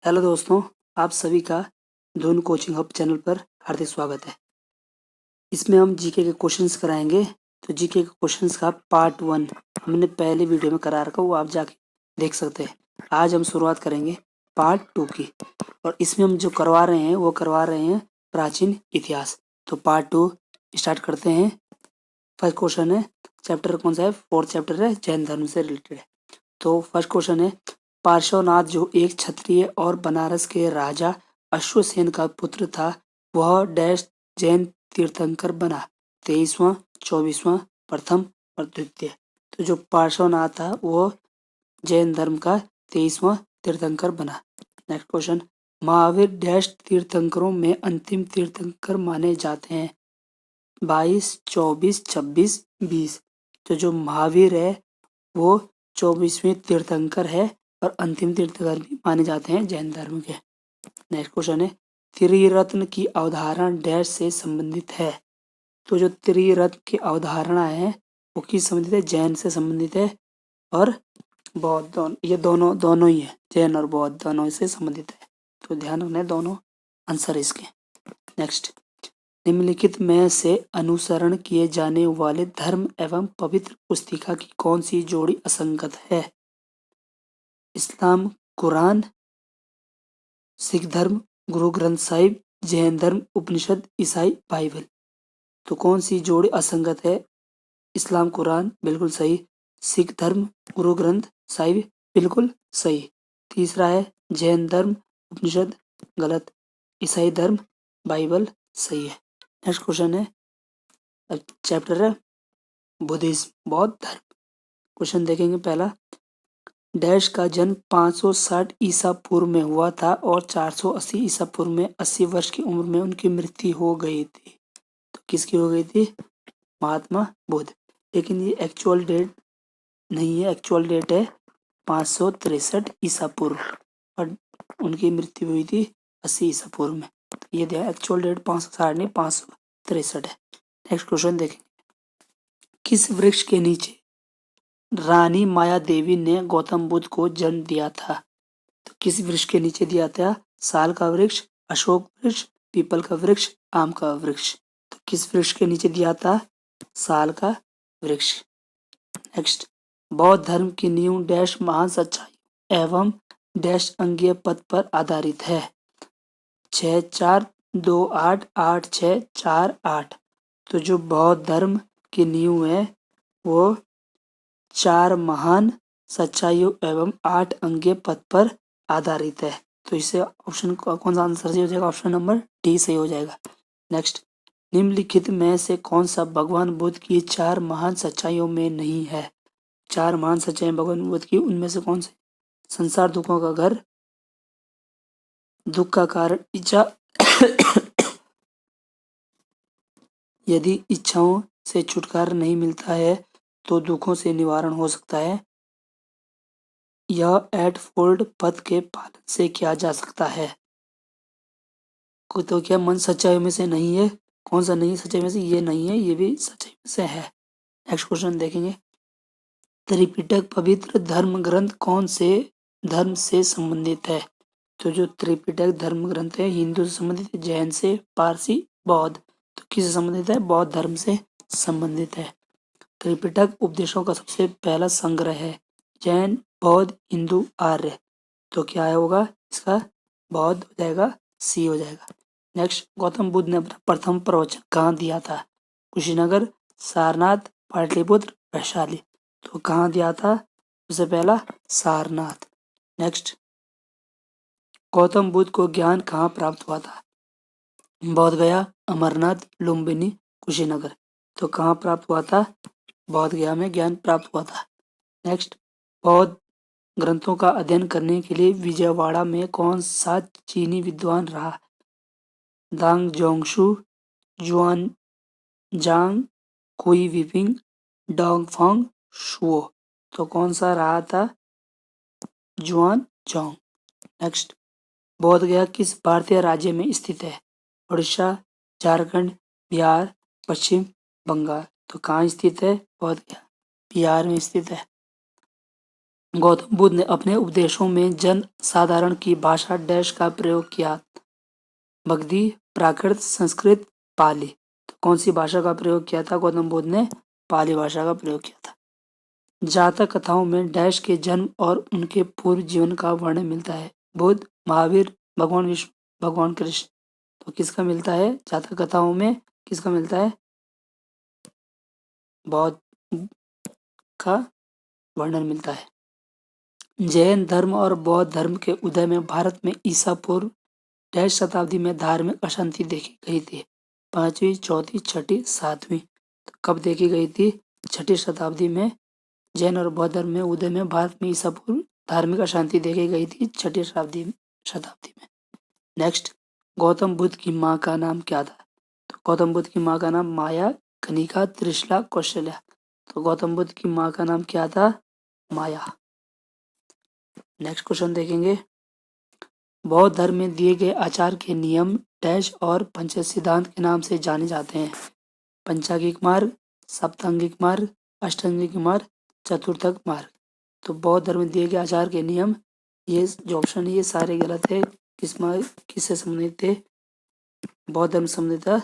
Hello दोस्तों, आप सभी का धुन कोचिंग हब चैनल पर हार्दिक स्वागत है। इसमें हम जीके के क्वेश्चंस कराएंगे। तो जीके के क्वेश्चंस का पार्ट 1 हमने पहले वीडियो में करा रखा, वो आप जाके देख सकते हैं। आज हम शुरुआत करेंगे पार्ट 2 की, और इसमें हम जो करवा रहे हैं वो करवा रहे हैं प्राचीन इतिहास। तो पार्ट 2 स्टार्ट करते हैं। फर्स्ट क्वेश्चन है, चैप्टर कौन सा है? 4th चैप्टर है, जैन धर्म से रिलेटेड है। तो फर्स्ट क्वेश्चन है, पार्श्वनाथ जो एक क्षत्रिय और बनारस के राजा अश्वसेन का पुत्र था, वह डैश जैन तीर्थंकर बना। 23वां, 24वां, प्रथम और द्वितीय। तो जो पार्श्वनाथ था वो जैन धर्म का 23वां तीर्थंकर बना। नेक्स्ट क्वेश्चन, महावीर डैश तीर्थंकरों में अंतिम तीर्थंकर माने जाते हैं। 22, 24, 26, 20। तो जो महावीर है वो 24वें तीर्थंकर है और अंतिम तीर्थंकर भी माने जाते हैं जैन धर्म के। नेक्स्ट क्वेश्चन है, त्रिरत्न की अवधारणा डैश से संबंधित है। तो जो त्रिरत्न की अवधारणा है वो किस संबंधित है? जैन से संबंधित है और बौद्ध, ये दोनों दोनों ही है, जैन और बौद्ध दोनों से संबंधित है। तो ध्यान रखना है दोनों आंसर इसके। नेक्स्ट, निम्नलिखित में से अनुसरण किए जाने वाले धर्म एवं पवित्र पुस्तिका की कौन सी जोड़ी असंगत है? इस्लाम कुरान, सिख धर्म गुरु ग्रंथ साहिब, जैन धर्म उपनिषद, ईसाई बाइबल। तो कौन सी जोड़ी असंगत है? इस्लाम कुरान बिल्कुल सही, सिख धर्म गुरु ग्रंथ साहिब बिल्कुल सही। तीसरा है जैन धर्म उपनिषद गलत, ईसाई धर्म बाइबल सही है। नेक्स्ट क्वेश्चन है, चैप्टर है बुद्धिज्म बौद्ध धर्म। क्वेश्चन देखेंगे पहला, डैश का जन्म 560 ईसा पूर्व में हुआ था और 480 ईसा पूर्व में 80 वर्ष की उम्र में उनकी मृत्यु हो गई थी। तो किसकी हो गई थी? महात्मा बुद्ध। लेकिन ये एक्चुअल डेट नहीं है, एक्चुअल डेट है 563 ईसा पूर्व और उनकी मृत्यु हुई थी 80 ईसा पूर्व में। तो ये दिया एक्चुअल डेट 560 नहीं 563 है। नेक्स्ट क्वेश्चन देखें, किस वृक्ष के नीचे रानी माया देवी ने गौतम बुद्ध को जन्म दिया था? तो किस वृक्ष के नीचे दिया था? साल का वृक्ष, अशोक वृक्ष, पीपल का वृक्ष, आम का वृक्ष। तो किस वृक्ष के नीचे दिया था? साल का वृक्ष। नेक्स्ट, बौद्ध धर्म की नींव डैश महान सच्चाई एवं डैश अंगीय पद पर आधारित है। 6, 4, 2, 8, 8, 6, 4, 8। तो जो बौद्ध धर्म की नींव है वो 4 महान सच्चाइयों एवं 8 अंगीय पद पर आधारित है। तो इससे ऑप्शन कौन सा आंसर सही हो जाएगा? ऑप्शन नंबर डी सही हो जाएगा। नेक्स्ट, निम्नलिखित में से कौन सा भगवान बुद्ध की 4 महान सच्चाइयों में नहीं है? 4 महान सच्चाई भगवान बुद्ध की, उनमें से कौन सी? संसार दुखों का घर, दुख का कारण इच्छा, यदि इच्छाओं से छुटकारा नहीं मिलता है तो दुखों से निवारण हो सकता है, यह एट फोल्ड पद के पालन से किया जा सकता है। तो क्या मन सच्चाई में से नहीं है? कौन सा नहीं सच्चाई में से? ये नहीं है, ये भी सच्चाई में से है। नेक्स्ट क्वेश्चन देखेंगे, त्रिपिटक पवित्र धर्म ग्रंथ कौन से धर्म से संबंधित है? तो जो त्रिपिटक धर्म ग्रंथ है हिंदू से संबंधित है, जैन से, पारसी, बौद्ध। तो किससे संबंधित है? बौद्ध धर्म से संबंधित है। त्रिपिटक उपदेशों का सबसे पहला संग्रह है। जैन, बौद्ध, हिंदू, आर्य। तो क्या होगा इसका? बौद्ध हो जाएगा, सी हो जाएगा। नेक्स्ट, गौतम बुद्ध ने अपना प्रथम प्रवचन कहाँ दिया था? कुशीनगर, सारनाथ, पाटलिपुत्र, वैशाली। तो कहाँ दिया था? सबसे पहला सारनाथ। नेक्स्ट, गौतम बुद्ध को ज्ञान कहाँ प्राप्त हुआ था? बोध गया, अमरनाथ, लुम्बिनी, कुशीनगर। तो कहाँ प्राप्त हुआ था? बोध गया में ज्ञान प्राप्त हुआ था। नेक्स्ट, बौद्ध ग्रंथों का अध्ययन करने के लिए विजयवाड़ा में कौन सा चीनी विद्वान रहा? दांग जोंगशू, जुआन जांग, कुई विपिंग, डोंगफोंग, शुओ। तो कौन सा रहा था? जुआन जोंग। नेक्स्ट, बोध गया किस भारतीय राज्य में स्थित है? उड़ीसा, झारखंड, बिहार, पश्चिम बंगाल। तो कहाँ स्थित है बोध गया? बिहार में स्थित है। गौतम बुद्ध ने अपने उपदेशों में जन साधारण की भाषा डैश का प्रयोग किया। मगधी, प्राकृत, संस्कृत, पाली। तो कौन सी भाषा का प्रयोग किया था? गौतम बुद्ध ने पाली भाषा का प्रयोग किया था। जातक कथाओं में डैश के जन्म और उनके पूर्व जीवन का वर्णन मिलता है। बुद्ध, महावीर, भगवान विष्णु, भगवान कृष्ण। तो किसका मिलता है? जातक कथाओं में किसका मिलता है? बौद्ध का वर्णन मिलता है। जैन धर्म और बौद्ध धर्म के उदय में भारत में ईसा पूर्व डैश शताब्दी में धार्मिक अशांति देखी गई थी। 5वीं, 4वीं, 6वीं, 7वीं। तो कब देखी गई थी? 6वीं शताब्दी में जैन और बौद्ध धर्म में उदय में भारत में ईसा पूर्व धार्मिक अशांति देखी गई थी 6वीं शताब्दी में। नेक्स्ट, गौतम बुद्ध की माँ का नाम क्या था? तो गौतम बुद्ध की माँ का नाम माया, कनिका, त्रिशला, कौशल्या। तो गौतम बुद्ध की माँ का नाम क्या था? माया। नेक्स्ट क्वेश्चन देखेंगे। बौद्ध धर्म में दिए गए आचार के नियम डैश और पंच सिद्धांत के नाम से जाने जाते हैं। पंचांगिक मार्ग, सप्तांगिक मार्ग, अष्टांगिक मार्ग, चतुर्थक मार्ग। तो बौद्ध धर्म में दिए गए आचार के नियम, ये जो ऑप्शन है ये सारे गलत है। किससे संबंधित थे? बौद्ध धर्म संबंधित था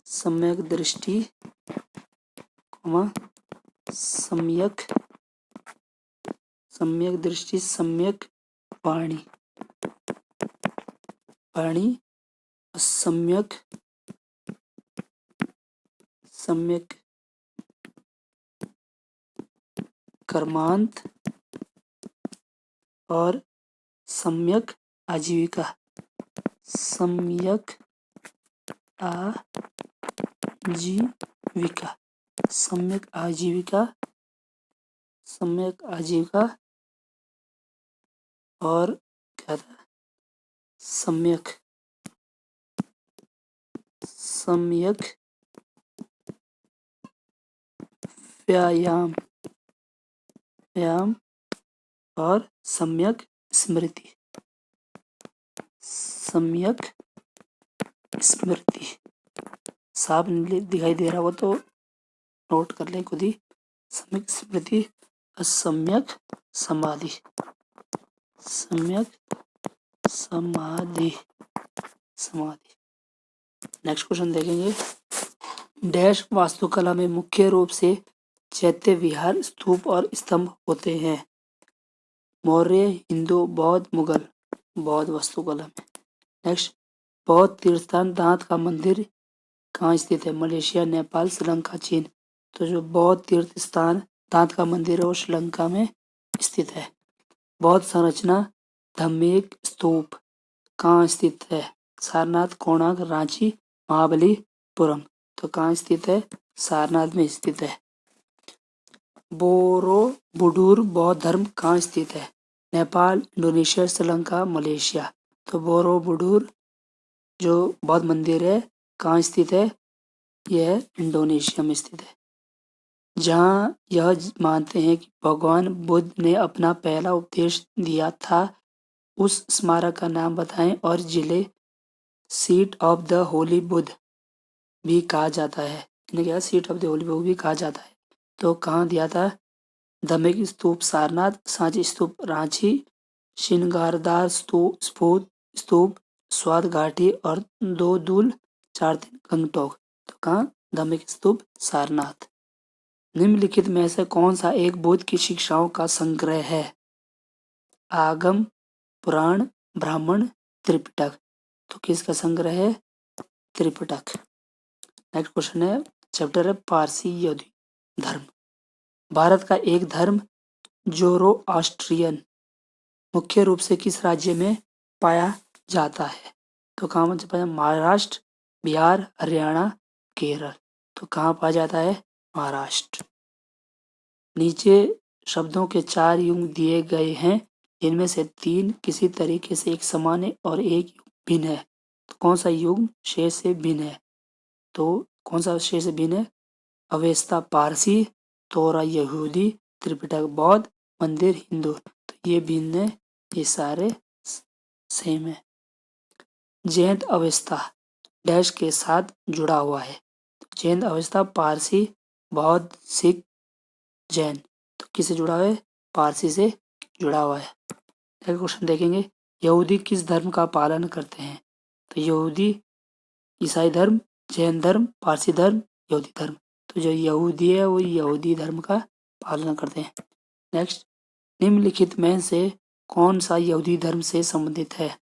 सम्यक दृष्टि, सम्यक दृष्टि, सम्यक वाणी, सम्यक कर्मांत और सम्यक आजीविका। सम्यक आजीविका और क्या था? सम्यक व्यायाम और सम्यक स्मृति। साफ दिखाई दे रहा हो तो नोट कर लें खुद ही। सम्यक स्मृति और सम्यक समाधि। नेक्स्ट क्वेश्चन देखेंगे। डैश वास्तुकला में मुख्य रूप से चैत्य विहार, स्तूप और स्तंभ होते हैं। मौर्य, हिंदू, बौद्ध, मुगल। बौद्ध वास्तुकला में। नेक्स्ट, बौद्ध तीर्थस्थान दांत का मंदिर कहाँ स्थित है? मलेशिया, नेपाल, श्रीलंका, चीन। तो जो बौद्ध तीर्थ स्थान दांत का मंदिर है वो श्रीलंका में स्थित है। बौद्ध संरचना धम्मिक स्तूप कहाँ स्थित है? सारनाथ, कोणार्क, रांची, महाबलीपुरम। तो कहाँ स्थित है? सारनाथ में स्थित है। बोरोबुडुर बौद्ध धर्म कहाँ स्थित है? Nepal, Indonesia, Sri Lanka, Malaysia. तो बोरोबुडुर जो बौद्ध मंदिर है कहाँ स्थित है? यह इंडोनेशिया में स्थित है। जहाँ यह मानते हैं कि भगवान बुद्ध ने अपना पहला उपदेश दिया था, उस स्मारक का नाम बताएं। और जिले seat of the Holi Buddha भी कहा जाता है। इन्हें क्या seat of the Holi Buddha भी कहा जाता है। तो कहाँ दिया था? धम्मिक स्तूप सारनाथ, सांची स्तूप रांची, श्रृंगारदास स्तूप स्वाद घाटी और 2 दूल 4 दिन गंगटोक। तो कहाँ? धम्मिक स्तूप सारनाथ। निम्नलिखित में से कौन सा एक बुद्ध की शिक्षाओं का संग्रह है? आगम, पुराण, ब्राह्मण, त्रिपिटक। तो किसका संग्रह है? त्रिपिटक। नेक्स्ट क्वेश्चन है, चैप्टर है पारसी यहूदी धर्म। भारत का एक धर्म जोरोआस्ट्रियन मुख्य रूप से किस राज्य में पाया जाता है? तो कहाँ पाया? महाराष्ट्र, बिहार, हरियाणा, केरल। तो कहाँ पाया जाता है? महाराष्ट्र। नीचे शब्दों के 4 युग दिए गए हैं, इनमें से 3 किसी तरीके से एक समान है और एक भिन्न है। तो कौन सा युग शेष से भिन्न है? तो कौन सा शेष से भिन्न है? अवेस्ता पारसी, तोरा यहूदी, त्रिपिटक बौद्ध, मंदिर हिंदू। तो ये भिन्न है, ये सारे सेम है। जैन अवेस्ता डैश के साथ जुड़ा हुआ है। जैन अवेस्ता पारसी, बौद्ध, सिख, जैन। तो किससे जुड़ा हुआ है? पारसी से जुड़ा हुआ है। अगला क्वेश्चन देखेंगे, यहूदी किस धर्म का पालन करते हैं? तो यहूदी ईसाई धर्म, जैन धर्म, पारसी धर्म, यहूदी धर्म। तो जो यहूदी है वो यहूदी धर्म का पालन करते हैं। नेक्स्ट, निम्नलिखित में से कौन सा यहूदी धर्म से संबंधित है?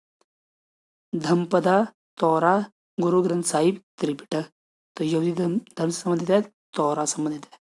धम्मपद, तौरा, गुरु ग्रंथ साहिब, त्रिपिटक। तो यहूदी धर्म से संबंधित है, तौरा संबंधित है।